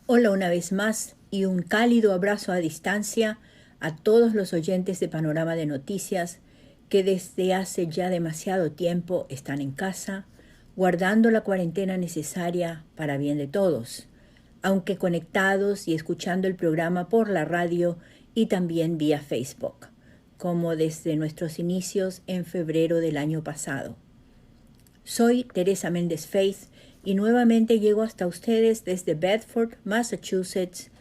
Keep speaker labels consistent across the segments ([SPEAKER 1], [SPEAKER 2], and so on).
[SPEAKER 1] Hola una vez más y un cálido abrazo a distancia a todos los oyentes de Panorama de Noticias que desde hace ya demasiado tiempo están en casa, guardando la cuarentena necesaria para bien de todos, aunque conectados y escuchando el programa por la radio y también vía Facebook, como desde nuestros inicios en febrero del año pasado. Soy Teresa Méndez Faith y nuevamente llego hasta ustedes desde Bedford, Massachusetts,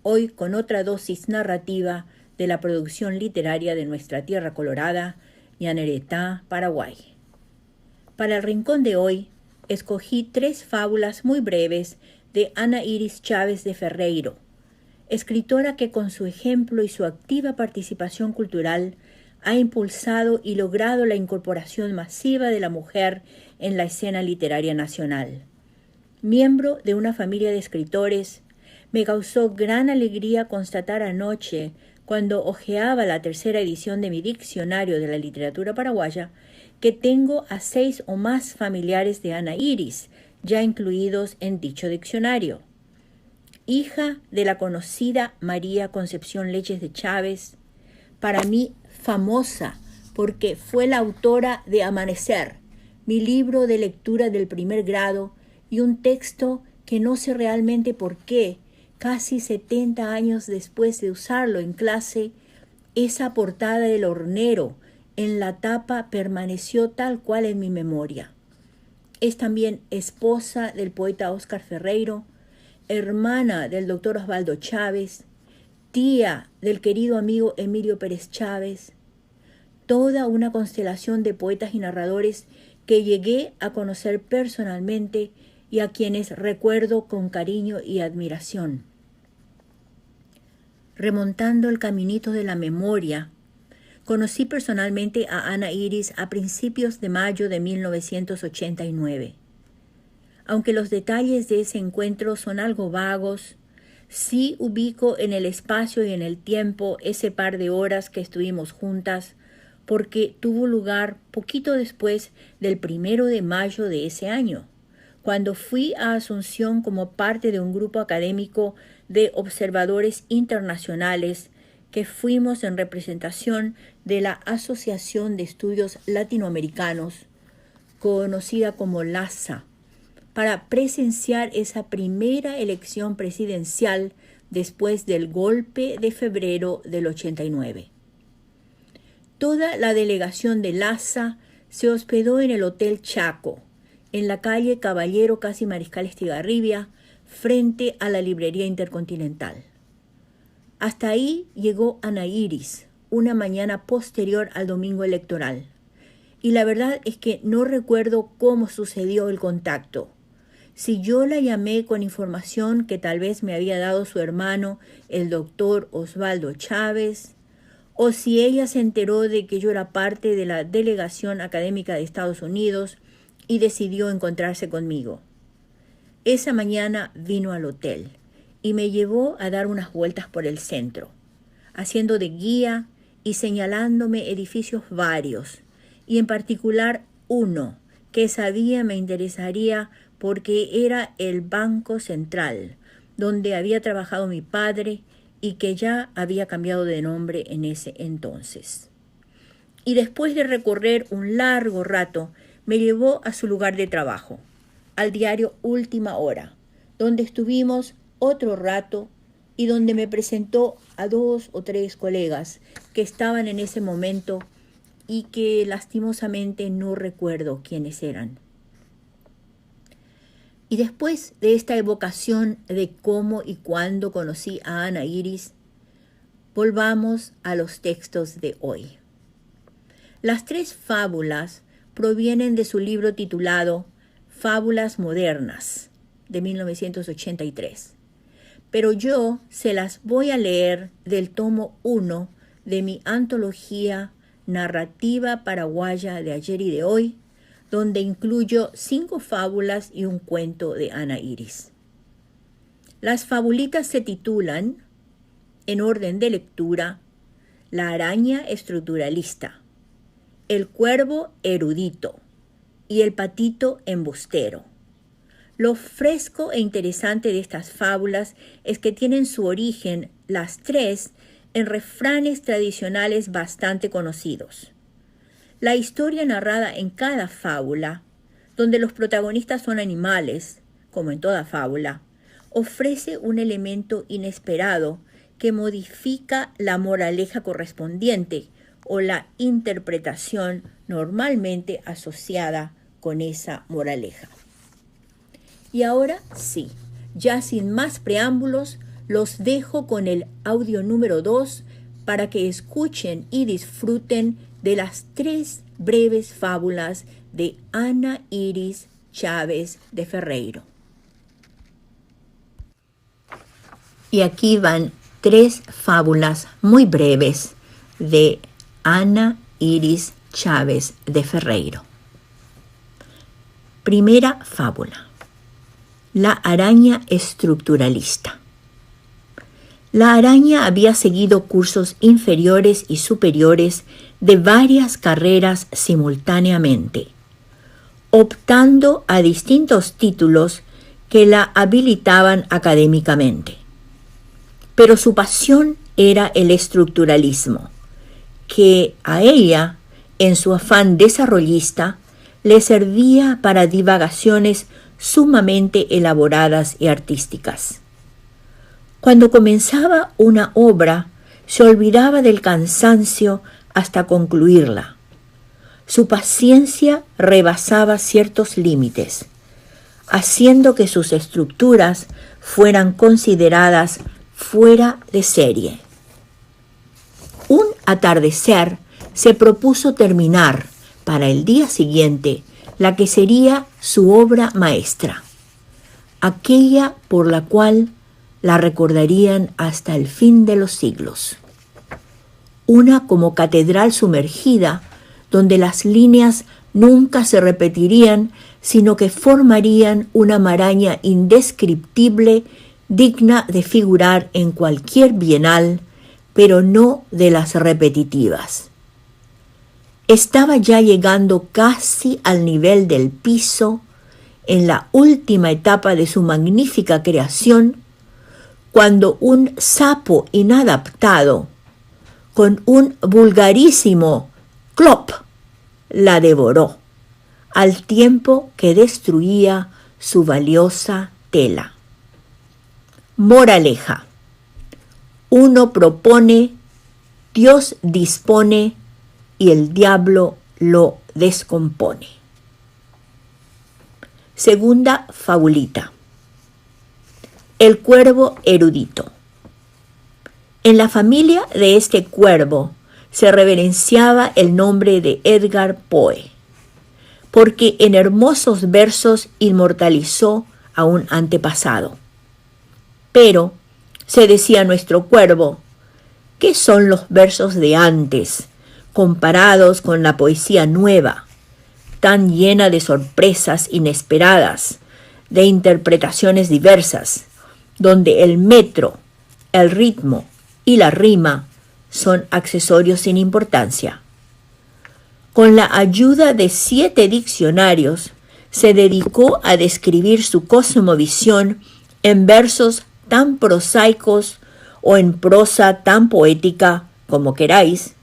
[SPEAKER 1] hoy con otra dosis narrativa de la producción literaria de nuestra tierra colorada, Llaneretá, Paraguay. Para el rincón de hoy, escogí 3 fábulas muy breves de Ana Iris Chávez de Ferreiro, escritora que con su ejemplo y su activa participación cultural ha impulsado y logrado la incorporación masiva de la mujer en la escena literaria nacional. Miembro de una familia de escritores, me causó gran alegría constatar anoche, cuando hojeaba la tercera edición de mi diccionario de la literatura paraguaya, que tengo a 6 o más familiares de Ana Iris, ya incluidos en dicho diccionario. Hija de la conocida María Concepción Leches de Chávez, para mí famosa porque fue la autora de Amanecer, mi libro de lectura del primer grado, y un texto que no sé realmente por qué, casi 70 años después de usarlo en clase, esa portada del hornero en la tapa permaneció tal cual en mi memoria. Es también esposa del poeta Óscar Ferreiro, hermana del doctor Osvaldo Chávez, tía del querido amigo Emilio Pérez Chávez, toda una constelación de poetas y narradores que llegué a conocer personalmente y a quienes recuerdo con cariño y admiración. Remontando el caminito de la memoria, conocí personalmente a Ana Iris a principios de mayo de 1989. Aunque los detalles de ese encuentro son algo vagos, sí ubico en el espacio y en el tiempo ese par de horas que estuvimos juntas, porque tuvo lugar poquito después del 1 de mayo de ese año, cuando fui a Asunción como parte de un grupo académico de observadores internacionales que fuimos en representación de la Asociación de Estudios Latinoamericanos, conocida como LASA, para presenciar esa primera elección presidencial después del golpe de febrero del 89. Toda la delegación de LASA se hospedó en el Hotel Chaco, en la calle Caballero Casi Mariscal Estigarribia, frente a la Librería Intercontinental. Hasta ahí llegó Ana Iris, una mañana posterior al domingo electoral. Y la verdad es que no recuerdo cómo sucedió el contacto. Si yo la llamé con información que tal vez me había dado su hermano, el doctor Osvaldo Chávez, o si ella se enteró de que yo era parte de la delegación académica de Estados Unidos y decidió encontrarse conmigo. Esa mañana vino al hotel y me llevó a dar unas vueltas por el centro, haciendo de guía y señalándome edificios varios, y en particular uno que sabía me interesaría porque era el Banco Central, donde había trabajado mi padre y que ya había cambiado de nombre en ese entonces. Y después de recorrer un largo rato, me llevó a su lugar de trabajo, al diario Última Hora, donde estuvimos otro rato y donde me presentó a 2 o 3 colegas que estaban en ese momento y que lastimosamente no recuerdo quiénes eran. Y después de esta evocación de cómo y cuándo conocí a Ana Iris, volvamos a los textos de hoy. Las 3 fábulas provienen de su libro titulado Fábulas Modernas, de 1983. Pero yo se las voy a leer del tomo 1 de mi antología Narrativa Paraguaya de Ayer y de Hoy, donde incluyo 5 fábulas y un cuento de Ana Iris. Las fabulitas se titulan, en orden de lectura, La araña estructuralista, El cuervo erudito y El patito embustero. Lo fresco e interesante de estas fábulas es que tienen su origen, las tres, en refranes tradicionales bastante conocidos. La historia narrada en cada fábula, donde los protagonistas son animales, como en toda fábula, ofrece un elemento inesperado que modifica la moraleja correspondiente o la interpretación normalmente asociada con esa moraleja. Y ahora sí, ya sin más preámbulos, los dejo con el audio número 2 para que escuchen y disfruten de las tres breves fábulas de Ana Iris Chávez de Ferreiro. Y aquí van tres fábulas muy breves de Ana Iris Chávez de Ferreiro. Primera fábula. La araña estructuralista. La araña había seguido cursos inferiores y superiores de varias carreras simultáneamente, optando a distintos títulos que la habilitaban académicamente. Pero su pasión era el estructuralismo, que a ella, en su afán desarrollista, le servía para divagaciones sumamente elaboradas y artísticas. Cuando comenzaba una obra, se olvidaba del cansancio hasta concluirla. Su paciencia rebasaba ciertos límites, haciendo que sus estructuras fueran consideradas fuera de serie. Un atardecer se propuso terminar para el día siguiente la que sería su obra maestra, aquella por la cual la recordarían hasta el fin de los siglos. Una como catedral sumergida, donde las líneas nunca se repetirían, sino que formarían una maraña indescriptible, digna de figurar en cualquier bienal, pero no de las repetitivas. Estaba ya llegando casi al nivel del piso, en la última etapa de su magnífica creación, cuando un sapo inadaptado, con un vulgarísimo clop, la devoró, al tiempo que destruía su valiosa tela. Moraleja. Uno propone, Dios dispone y el diablo lo descompone. Segunda fabulita. El cuervo erudito. En la familia de este cuervo se reverenciaba el nombre de Edgar Poe, porque en hermosos versos inmortalizó a un antepasado. Pero, se decía nuestro cuervo, ¿qué son los versos de antes, comparados con la poesía nueva, tan llena de sorpresas inesperadas, de interpretaciones diversas, donde el metro, el ritmo y la rima son accesorios sin importancia? Con la ayuda de 7 diccionarios, se dedicó a describir su cosmovisión en versos tan prosaicos o en prosa tan poética como queráis,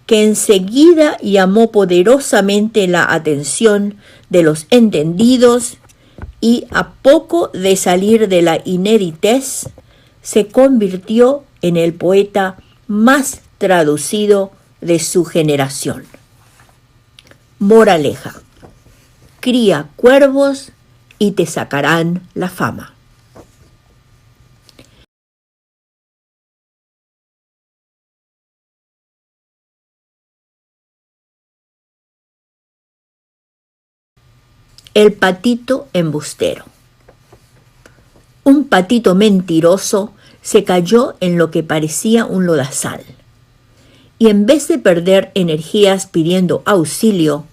[SPEAKER 1] que enseguida llamó poderosamente la atención de los entendidos y a poco de salir de la inéditez, se convirtió en el poeta más traducido de su generación. Moraleja. Cría cuervos y te sacarán la fama. El patito embustero. Un patito mentiroso se cayó en lo que parecía un lodazal, y en vez de perder energías pidiendo auxilio,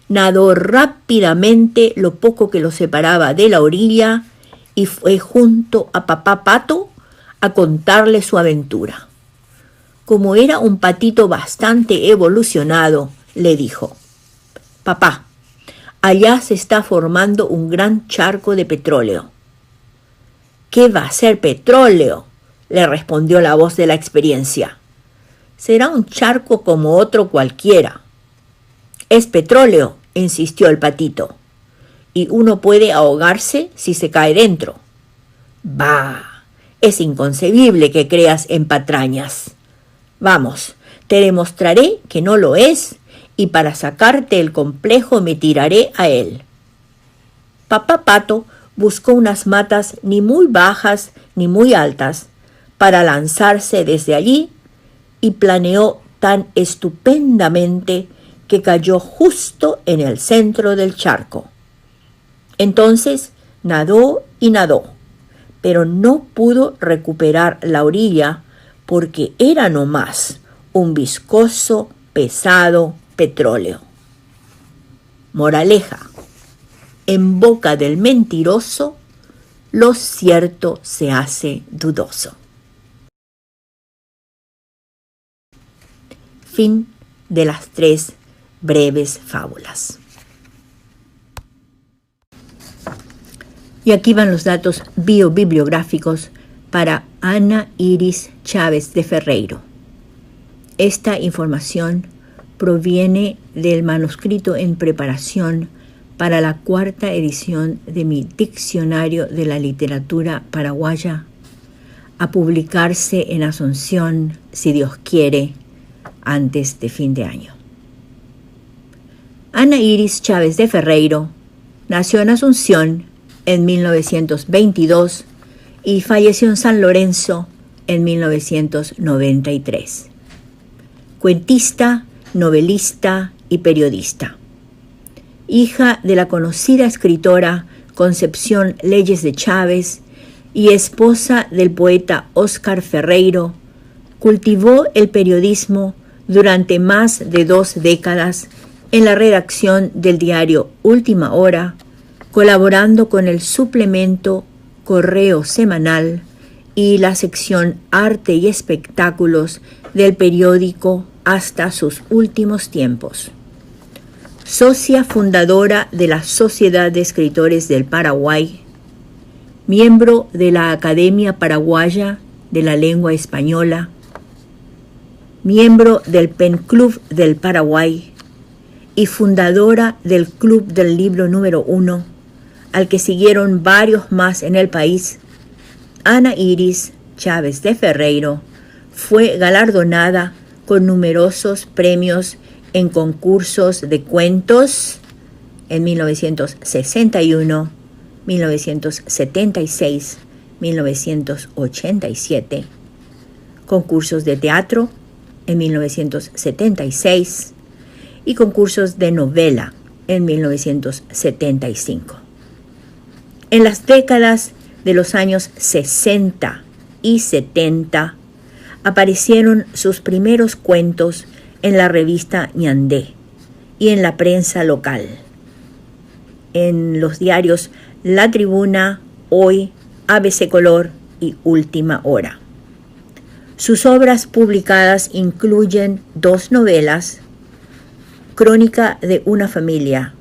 [SPEAKER 1] nadó rápidamente lo poco que lo separaba de la orilla y fue junto a papá Pato a contarle su aventura. Como era un patito bastante evolucionado, le dijo: «Papá, Allá se está formando un gran charco de petróleo. ¿Qué va a ser petróleo?, le respondió la voz de la experiencia. Será un charco como otro cualquiera. Es petróleo, insistió el patito, y uno puede ahogarse si se cae dentro. Bah, es inconcebible que creas en patrañas. Vamos, te demostraré que no lo es, y para sacarte el complejo me tiraré a él. Papá Pato buscó unas matas ni muy bajas ni muy altas para lanzarse desde allí y planeó tan estupendamente que cayó justo en el centro del charco. Entonces nadó y nadó, pero no pudo recuperar la orilla porque era nomás un viscoso, pesado petróleo. Moraleja: en boca del mentiroso, lo cierto se hace dudoso. Fin de las 3 breves fábulas. Y aquí van los datos biobibliográficos para Ana Iris Chávez de Ferreiro. Esta información proviene del manuscrito en preparación para la 4ª edición de mi Diccionario de la Literatura Paraguaya, a publicarse en Asunción, si Dios quiere, antes de fin de año. Ana Iris Chávez de Ferreiro nació en Asunción en 1922 y falleció en San Lorenzo en 1993. Cuentista, novelista y periodista. Hija de la conocida escritora Concepción Leyes de Chávez y esposa del poeta Óscar Ferreiro, cultivó el periodismo durante más de 2 décadas en la redacción del diario Última Hora, colaborando con el suplemento Correo Semanal y la sección Arte y Espectáculos del periódico hasta sus últimos tiempos. Socia fundadora de la Sociedad de Escritores del Paraguay, miembro de la Academia Paraguaya de la Lengua Española, miembro del Pen Club del Paraguay y fundadora del Club del Libro número 1, al que siguieron varios más en el país, Ana Iris Chávez de Ferreiro fue galardonada con numerosos premios en concursos de cuentos en 1961, 1976, 1987, concursos de teatro en 1976 y concursos de novela en 1975. En las décadas de los años 60 y 70 aparecieron sus primeros cuentos en la revista Ñandé y en la prensa local, en los diarios La Tribuna, Hoy, ABC Color y Última Hora. Sus obras publicadas incluyen 2 novelas, Crónica de una familia,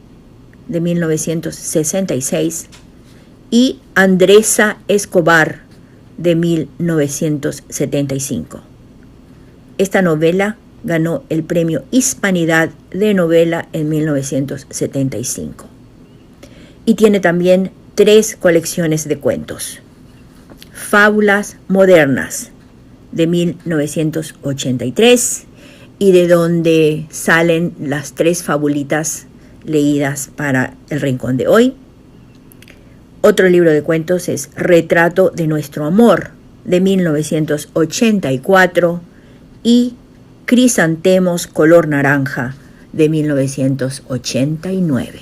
[SPEAKER 1] de 1966, y Andresa Escobar, de 1975. Esta novela ganó el Premio Hispanidad de Novela en 1975. Y tiene también 3 colecciones de cuentos. Fábulas modernas, de 1983, y de donde salen las 3 fabulitas leídas para El Rincón de Hoy. Otro libro de cuentos es Retrato de Nuestro Amor, de 1984, y Crisantemos color naranja, de 1989.